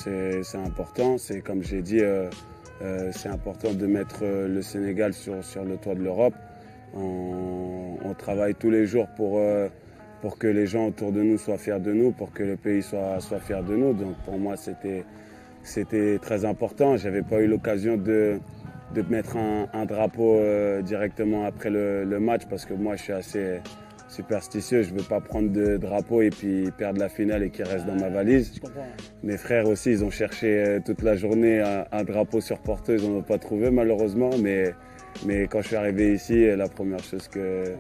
c'est important. C'est comme j'ai dit, c'est important de mettre le Sénégal sur le toit de l'Europe. On travaille tous les jours pour que les gens autour de nous soient fiers de nous, pour que le pays soit fier de nous. Donc pour moi, c'était très important. Je n'avais pas eu l'occasion de mettre un drapeau directement après le match parce que moi, je suis assez superstitieux. Je ne veux pas prendre de drapeau et puis perdre la finale et qu'il reste dans ma valise. Mes frères aussi, ils ont cherché toute la journée un drapeau sur porteux. Ils n'en ont pas trouvé malheureusement. Mais quand je suis arrivé ici, la première chose que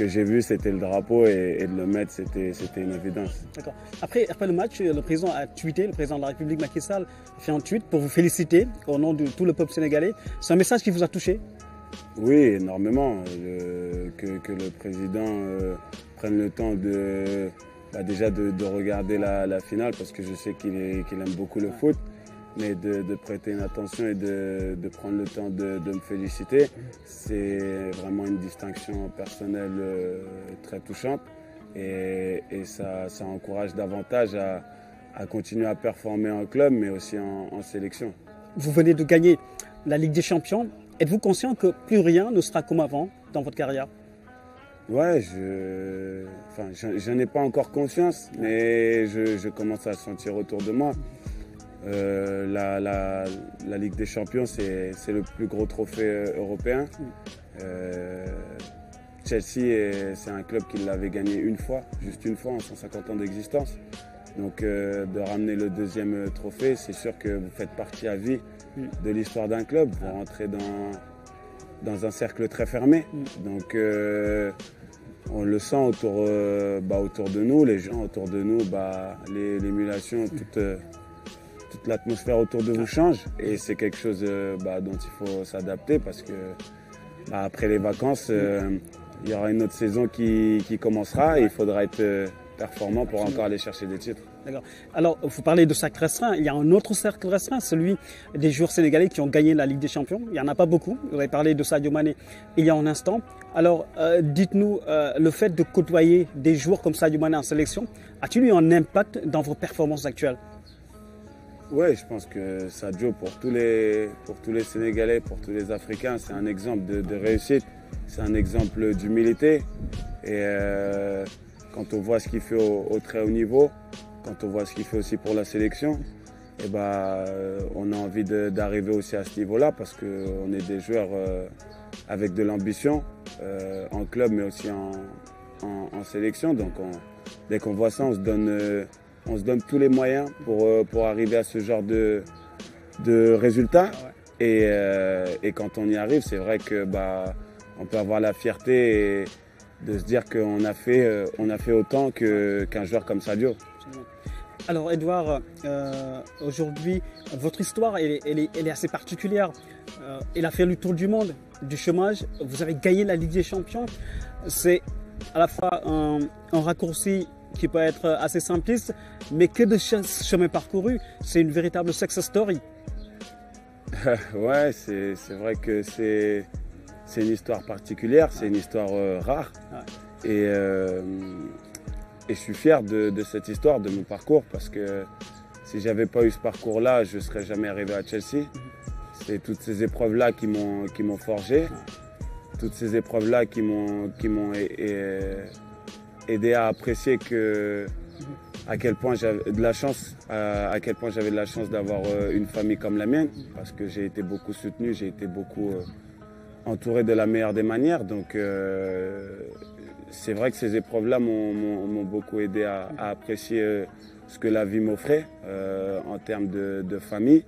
j'ai vue, c'était le drapeau et de le mettre, c'était une évidence. D'accord. Après le match, le président a tweeté, le président de la République Macky Sall a fait un tweet pour vous féliciter au nom de tout le peuple sénégalais. C'est un message qui vous a touché? Oui, énormément. Que le président prenne le temps déjà de regarder la finale parce que je sais qu'il aime beaucoup le foot. Mais de prêter une attention et de prendre le temps de me féliciter, c'est vraiment une distinction personnelle très touchante et ça encourage davantage à continuer à performer en club mais aussi en sélection. Vous venez de gagner la Ligue des Champions. Êtes-vous conscient que plus rien ne sera comme avant dans votre carrière? Ouais, j'en ai pas encore conscience, mais je commence à le sentir autour de moi. La Ligue des Champions, c'est le plus gros trophée européen. Chelsea, c'est un club qui l'avait gagné juste une fois en 150 ans d'existence. Donc de ramener le deuxième trophée, c'est sûr que vous faites partie à vie de l'histoire d'un club. Vous rentrez dans un cercle très fermé. Donc on le sent autour de nous, les gens autour de nous, l'émulation, toute l'atmosphère autour de vous change et c'est quelque chose dont il faut s'adapter parce que après les vacances, il y aura une autre saison qui commencera et il faudra être performant pour encore aller chercher des titres. D'accord. Alors, vous parlez de cercle restreint. Il y a un autre cercle restreint, celui des joueurs sénégalais qui ont gagné la Ligue des Champions. Il n'y en a pas beaucoup. Vous avez parlé de Sadio Mané il y a un instant. Alors, dites-nous, le fait de côtoyer des joueurs comme Sadio Mané en sélection, a-t-il eu un impact dans vos performances actuelles? Oui, je pense que Sadio, pour tous les Sénégalais, pour tous les Africains, c'est un exemple de réussite, c'est un exemple d'humilité. Et quand on voit ce qu'il fait au très haut niveau, quand on voit ce qu'il fait aussi pour la sélection, on a envie d'arriver aussi à ce niveau-là parce qu'on est des joueurs avec de l'ambition en club mais aussi en sélection. Donc dès qu'on voit ça, on se donne tous les moyens pour arriver à ce genre de résultats. Et quand on y arrive, c'est vrai que on peut avoir la fierté de se dire qu'on a fait autant qu'un joueur comme Sadio. Alors Edouard, aujourd'hui, votre histoire elle est assez particulière. Elle a fait le tour du monde, du chômage. Vous avez gagné la Ligue des Champions. C'est à la fois un raccourci qui peut être assez simpliste, mais que de chemin parcouru. C'est une véritable success story. Ouais, c'est vrai que c'est une histoire particulière, c'est une histoire rare. Et je suis fier de cette histoire, de mon parcours, parce que si j'avais pas eu ce parcours-là, je ne serais jamais arrivé à Chelsea. C'est toutes ces épreuves-là qui m'ont forgé, toutes ces épreuves-là qui m'ont aidé à apprécier à quel point j'avais de la chance, d'avoir une famille comme la mienne, parce que j'ai été beaucoup soutenu, j'ai été beaucoup entouré de la meilleure des manières. Donc c'est vrai que ces épreuves-là m'ont beaucoup aidé à apprécier ce que la vie m'offrait en termes de famille,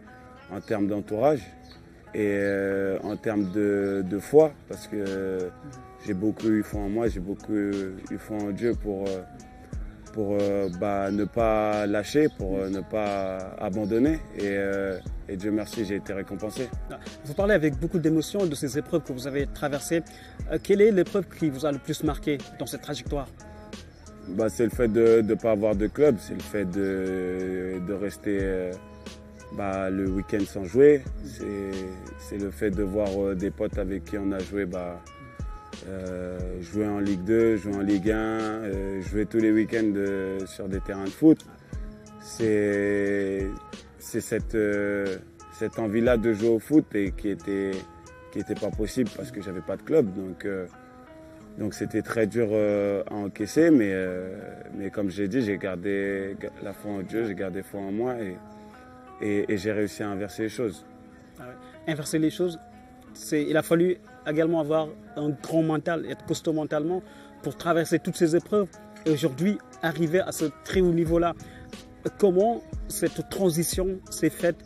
en termes d'entourage et en termes de foi, parce que j'ai beaucoup eu foi en moi, j'ai beaucoup eu foi en Dieu pour ne pas lâcher, pour ne pas abandonner. Et Dieu merci, j'ai été récompensé. Vous parlez avec beaucoup d'émotion de ces épreuves que vous avez traversées. Quelle est l'épreuve qui vous a le plus marqué dans cette trajectoire? C'est le fait de ne pas avoir de club, c'est le fait de rester le week-end sans jouer. C'est le fait de voir des potes avec qui on a joué jouer en Ligue 2, jouer en Ligue 1, jouer tous les week-ends sur des terrains de foot. C'est c'est cette envie-là de jouer au foot et qui était pas possible parce que j'avais pas de club. Donc c'était très dur à encaisser, mais comme j'ai dit, j'ai gardé la foi en Dieu, j'ai gardé foi en moi et j'ai réussi à inverser les choses. Ah ouais. Inverser les choses, il a fallu également avoir un grand mental, être costaud mentalement pour traverser toutes ces épreuves et aujourd'hui arriver à ce très haut niveau-là. Comment cette transition s'est faite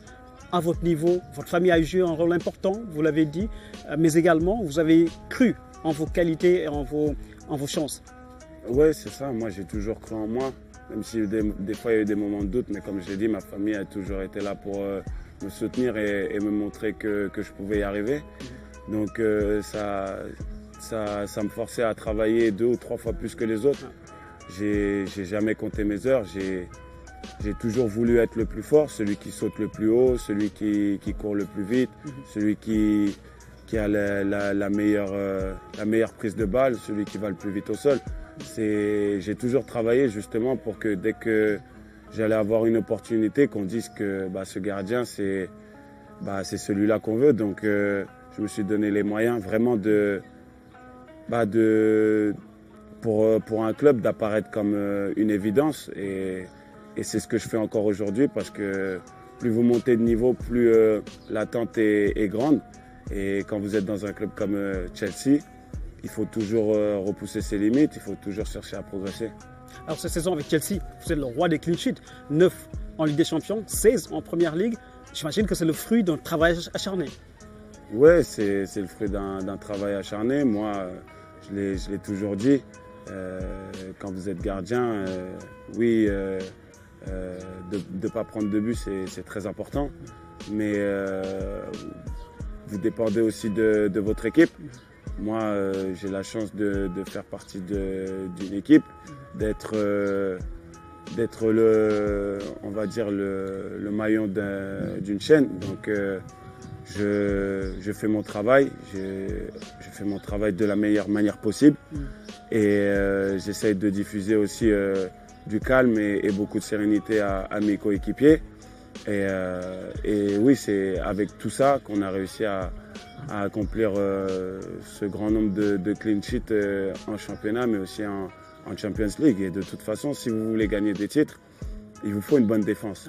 à votre niveau? Votre famille a joué un rôle important, vous l'avez dit, mais également vous avez cru en vos qualités et en vos chances. Oui, c'est ça. Moi, j'ai toujours cru en moi, même si des fois il y a eu des moments de doute, mais comme je l'ai dit, ma famille a toujours été là pour me soutenir et me montrer que je pouvais y arriver. Donc ça me forçait à travailler 2 ou 3 fois plus que les autres. J'ai jamais compté mes heures. J'ai toujours voulu être le plus fort, celui qui saute le plus haut, celui qui court le plus vite, celui qui a la meilleure prise de balle, celui qui va le plus vite au sol. J'ai toujours travaillé justement pour que dès que j'allais avoir une opportunité, qu'on dise que ce gardien, c'est celui-là qu'on veut. Donc je me suis donné les moyens vraiment pour un club d'apparaître comme une évidence. Et c'est ce que je fais encore aujourd'hui parce que plus vous montez de niveau, plus l'attente est grande. Et quand vous êtes dans un club comme Chelsea, il faut toujours repousser ses limites, il faut toujours chercher à progresser. Alors cette saison avec Chelsea, vous êtes le roi des clean sheets, 9 en Ligue des Champions, 16 en Première Ligue. J'imagine que c'est le fruit d'un travail acharné. Oui, c'est le fruit d'un travail acharné. Moi, je l'ai toujours dit, quand vous êtes gardien, oui, de ne pas prendre de but, c'est très important. Mais vous dépendez aussi de votre équipe. Moi, j'ai la chance de faire partie d'une équipe, d'être on va dire le maillon d'une chaîne. Donc, je fais mon travail, je fais mon travail de la meilleure manière possible et j'essaie de diffuser aussi du calme et beaucoup de sérénité à mes coéquipiers. Et oui, c'est avec tout ça qu'on a réussi à accomplir ce grand nombre de clean sheets en championnat, mais aussi en Champions League. Et de toute façon, si vous voulez gagner des titres, il vous faut une bonne défense.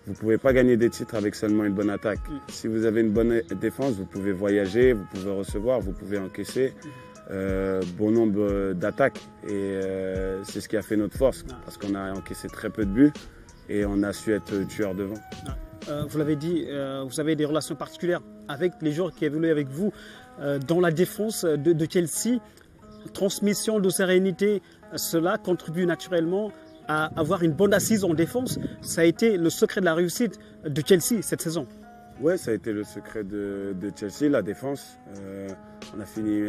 Vous ne pouvez pas gagner des titres avec seulement une bonne attaque. Si vous avez une bonne défense, vous pouvez voyager, vous pouvez recevoir, vous pouvez encaisser bon nombre d'attaques. Et c'est ce qui a fait notre force, parce qu'on a encaissé très peu de buts et on a su être tueur devant. Vous l'avez dit, vous avez des relations particulières avec les joueurs qui évoluent avec vous dans la défense de Chelsea. Transmission de sérénité, cela contribue naturellement à avoir une bonne assise en défense. Ça a été le secret de la réussite de Chelsea cette saison. Oui, ça a été le secret de Chelsea, la défense. On a fini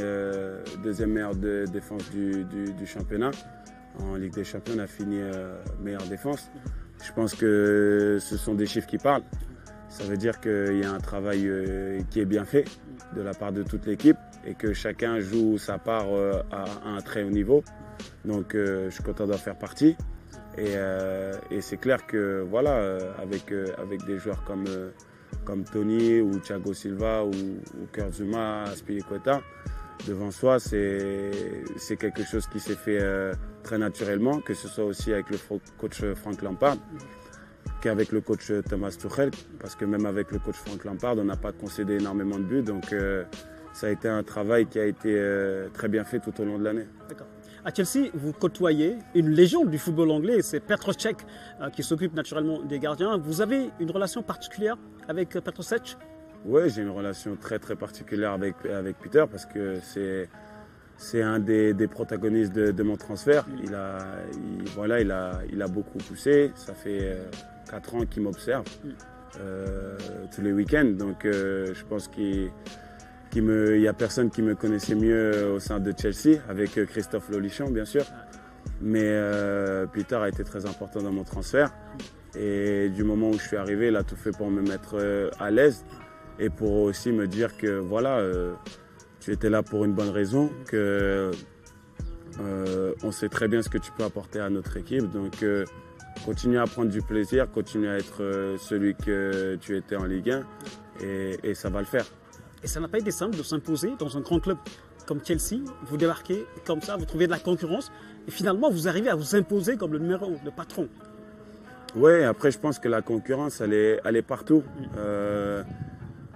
deuxième meilleure défense du championnat. En Ligue des Champions, on a fini meilleure défense. Je pense que ce sont des chiffres qui parlent. Ça veut dire qu'il y a un travail qui est bien fait de la part de toute l'équipe et que chacun joue sa part à un très haut niveau. Donc je suis content d'en faire partie. Et c'est clair que voilà, avec des joueurs comme Tony ou Thiago Silva ou Kurtzuma, Aspilicueta, devant soi, c'est quelque chose qui s'est fait très naturellement, que ce soit aussi avec le coach Frank Lampard qu'avec le coach Thomas Tuchel, parce que même avec le coach Frank Lampard, on n'a pas concédé énormément de buts, donc ça a été un travail qui a été très bien fait tout au long de l'année. D'accord. À Chelsea, vous côtoyez une légende du football anglais, c'est Petr Cech, qui s'occupe naturellement des gardiens. Vous avez une relation particulière avec Petr Cech? Oui, j'ai une relation très particulière avec Peter parce que c'est un des protagonistes de mon transfert. Il a beaucoup poussé. Ça fait 4 ans qu'il m'observe tous les week-ends. Donc je pense qu'il n'y a personne qui me connaissait mieux au sein de Chelsea, avec Christophe Lolichon bien sûr. Mais Peter a été très important dans mon transfert. Et du moment où je suis arrivé, il a tout fait pour me mettre à l'aise. Et pour aussi me dire que voilà, tu étais là pour une bonne raison, que on sait très bien ce que tu peux apporter à notre équipe. Donc continue à prendre du plaisir, continue à être celui que tu étais en Ligue 1 et ça va le faire. Et ça n'a pas été simple de s'imposer dans un grand club comme Chelsea. Vous débarquez comme ça, vous trouvez de la concurrence et finalement vous arrivez à vous imposer comme le numéro 1, le patron. Oui, après je pense que la concurrence elle est partout,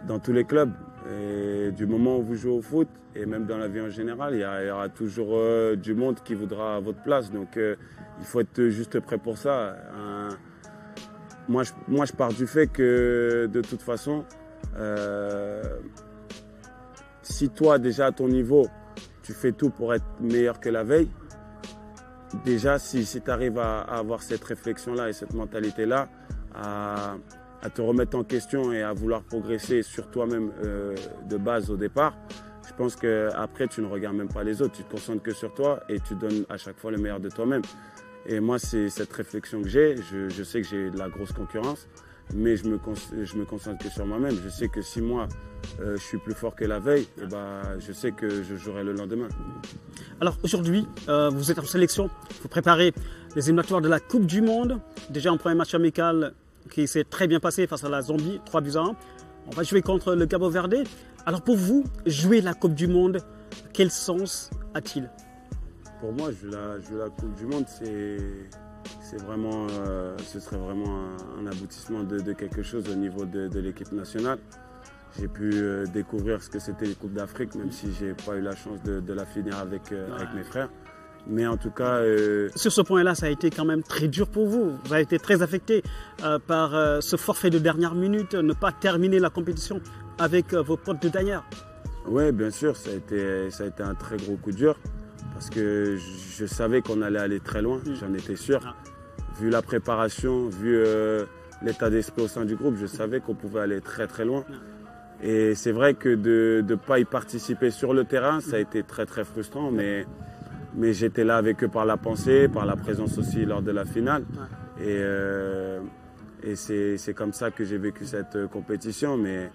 dans tous les clubs. Et du moment où vous jouez au foot et même dans la vie en général, il y aura toujours du monde qui voudra votre place. Donc il faut être juste prêt pour ça. Moi, je pars du fait que de toute façon, si toi déjà à ton niveau, tu fais tout pour être meilleur que la veille, déjà si tu arrives à avoir cette réflexion-là et cette mentalité-là, à te remettre en question et à vouloir progresser sur toi-même de base au départ, je pense qu'après tu ne regardes même pas les autres, tu te concentres que sur toi et tu donnes à chaque fois le meilleur de toi-même. Et moi c'est cette réflexion que j'ai, je sais que j'ai de la grosse concurrence, mais je me concentre que sur moi-même. Je sais que si moi je suis plus fort que la veille, et je sais que je jouerai le lendemain. Alors aujourd'hui, vous êtes en sélection, vous préparez les éliminatoires de la Coupe du Monde, déjà en premier match amical qui s'est très bien passé face à la Zambie, 3-1. On va jouer contre le Cabo Verde. Alors pour vous, jouer la Coupe du Monde, quel sens a-t-il? Pour moi, jouer la Coupe du Monde, ce serait vraiment un aboutissement de quelque chose au niveau de l'équipe nationale. J'ai pu découvrir ce que c'était les Coupes d'Afrique, même si je n'ai pas eu la chance de la finir avec mes frères. Mais en tout cas... Sur ce point-là, ça a été quand même très dur pour vous. Vous avez été très affecté par ce forfait de dernière minute, ne pas terminer la compétition avec vos potes de d'ailleurs. Oui, bien sûr, ça a été un très gros coup dur. Parce que je savais qu'on allait aller très loin, j'en étais sûr. Vu la préparation, vu l'état d'esprit au sein du groupe, je savais qu'on pouvait aller très très loin. Et c'est vrai que de ne pas y participer sur le terrain, ça a été très très frustrant. Mais j'étais là avec eux par la pensée, par la présence aussi lors de la finale. Et c'est comme ça que j'ai vécu cette compétition. Mais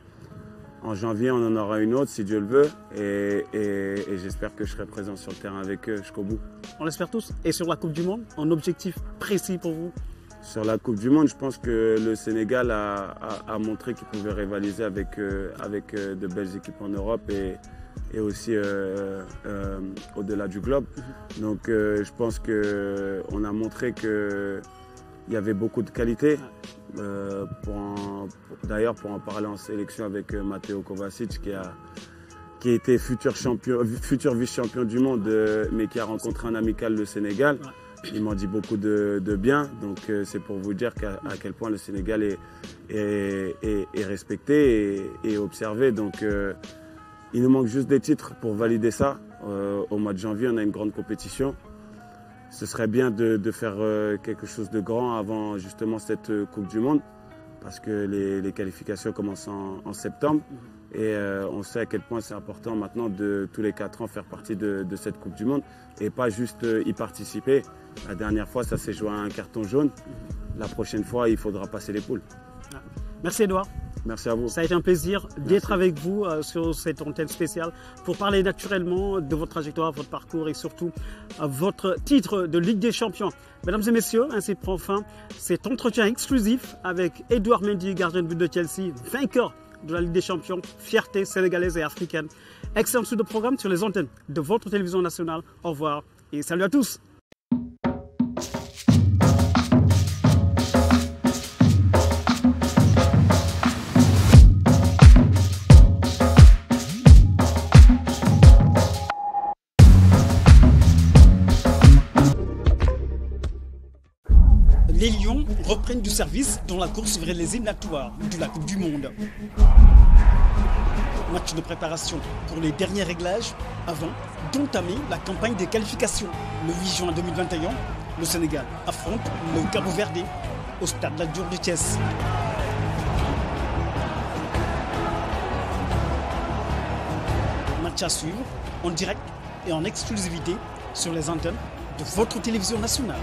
en janvier, on en aura une autre si Dieu le veut. Et j'espère que je serai présent sur le terrain avec eux jusqu'au bout. On l'espère tous. Et sur la Coupe du Monde, un objectif précis pour vous? Sur la Coupe du Monde, je pense que le Sénégal a montré qu'il pouvait rivaliser avec de belles équipes en Europe et aussi au-delà du globe. Donc je pense qu'on a montré qu'il y avait beaucoup de qualité. D'ailleurs, pour en parler en sélection avec Mateo Kovacic, qui a été futur vice-champion du monde, mais qui a rencontré en amical le Sénégal. Ils m'ont dit beaucoup de bien, donc c'est pour vous dire à quel point le Sénégal est respecté et observé. Donc il nous manque juste des titres pour valider ça. Au mois de janvier, on a une grande compétition. Ce serait bien de faire quelque chose de grand avant justement cette Coupe du Monde, parce que les qualifications commencent en septembre. Et on sait à quel point c'est important maintenant de tous les 4 ans faire partie de cette Coupe du Monde et pas juste y participer. La dernière fois, ça s'est joué à un carton jaune. La prochaine fois, il faudra passer les poules. Merci Edouard. Merci à vous. Ça a été un plaisir d'être avec vous sur cette antenne spéciale pour parler naturellement de votre trajectoire, votre parcours et surtout votre titre de Ligue des Champions. Mesdames et messieurs, ainsi prend fin cet entretien exclusif avec Edouard Mendy, gardien de but de Chelsea, vainqueur de la Ligue des Champions, fierté sénégalaise et africaine. Excellent suite de programme sur les antennes de votre télévision nationale. Au revoir et salut à tous. Les Lions reprennent du service dans la course vers les éliminatoires de la Coupe du Monde. Match de préparation pour les derniers réglages avant d'entamer la campagne des qualifications. Le 8 juin 2021, le Sénégal affronte le Cabo Verde au stade La Dior de Thiès. Match à suivre en direct et en exclusivité sur les antennes de votre télévision nationale.